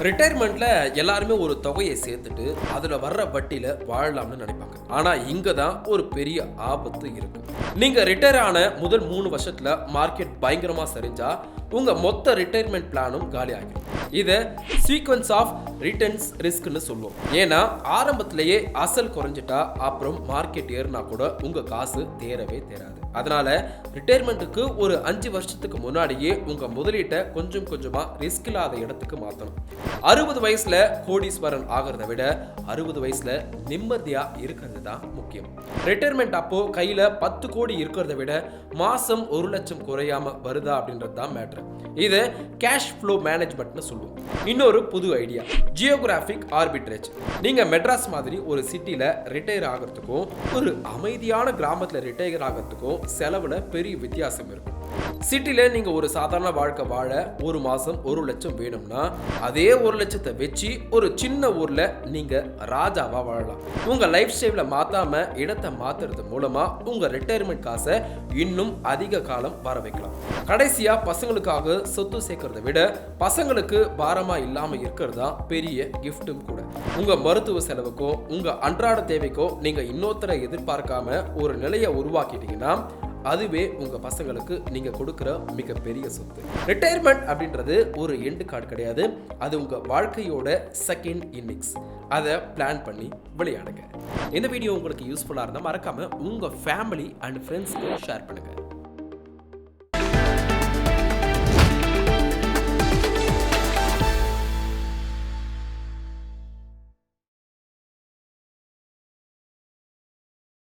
ரிட்டையர்மெண்ட்ல எல்லாருமே ஒரு தொகையை சேர்த்துட்டு அதுல வர்ற வட்டியில வாழலாம்னு நினைப்பாங்க. ஆனா இங்க தான் ஒரு பெரிய ஆபத்து இருக்கு. நீங்க ரிட்டையர் ஆன முதல் 3 வருஷத்துல மார்க்கெட் பயங்கரமா சரிஞ்சா உங்க மொத்த ரிட்டையர்மெண்ட் பிளானும் காலி ஆகிடும். இத சீக்வென்ஸ் ஆஃப் ரிட்டர்ன்ஸ் ரிஸ்க்னு சொல்லுவோம். ஏன்னா ஆரம்பத்திலேயே அசல் குறைஞ்சிட்டா அப்புறம் மார்க்கெட் ஏறினா கூட உங்க காசு தேரவே தேராது. அதனால ரிட்டையர்மெண்ட்டுக்கு ஒரு 5 வருஷத்துக்கு முன்னாடியே உங்க முதலீட்டை கொஞ்சம் கொஞ்சமா ரிஸ்க் இல்லாத இடத்துக்கு மாத்தணும். 60 வயசுல கோடீஸ்வரன் ஆகிறத விட 60 வயசுல நிம்மதியா இருக்கிறது தான் முக்கியம். ரிட்டையர்மெண்ட் அப்போ கையில 10 கோடி இருக்கிறத விட மாசம் 1 லட்சம் குறையாம வருதா அப்படின்றது தான் மேட்ரு. இது கேஷ் ஃப்ளோ மேனேஜ்மெண்ட்னு சொல்லுவோம். இன்னொரு புது ஐடியா, ஜியோகிராஃபிக் ஆர்பிட்ரேஜ். நீங்க மெட்ராஸ் மாதிரி ஒரு சிட்டில ரிட்டையர் ஆகிறதுக்கும் ஒரு அமைதியான கிராமத்துல ரிட்டையர் ஆகிறதுக்கும் செலவுல பெரிய வித்தியாசம் இருக்கும். சிட்டில நீங்க ஒரு சாதாரண வாழ்க்கை வாழ ஒரு மாசம் 1 லட்சம் வேணும்னா அதே 1 லட்சத்தை வச்சு ஒரு சின்ன ஊர்ல நீங்க ராஜாவா வாழலாம். உங்க லைஃப் ஸ்டைல மாத்தாம இடத்தை மாத்துறது மூலமா உங்க ரிட்டையர்மெண்ட் காசை இன்னும் அதிக காலம் வர வைக்கலாம். கடைசியா பசங்களுக்காக சொத்து சேர்க்கறத விட பசங்களுக்கு பாரமா இல்லாம இருக்கிறதா பெரிய கிஃப்டும் கூட. உங்க மருத்துவ செலவுக்கோ உங்க அன்றாட தேவைக்கோ நீங்க இன்னொருத்தரை எதிர்பார்க்காம ஒரு நிலையை உருவாக்கிட்டீங்கன்னா அதுவே உங்க பசங்களுக்கு நீங்க கொடுக்கிற மிகப்பெரிய சொத்து. ரிட்டையர்மெண்ட் அப்படின்றது ஒரு எண்டு கார்டு கிடையாது, அது உங்க வாழ்க்கையோட செகண்ட் இன்னிங்ஸ். அதை பிளான் பண்ணி விளையாடுங்க. இந்த வீடியோ உங்களுக்கு யூஸ்ஃபுல்லா இருந்தா மறக்காம உங்க ஃபேமிலி அண்ட் ஃப்ரெண்ட்ஸ்க்கு ஷேர் பண்ணுங்க.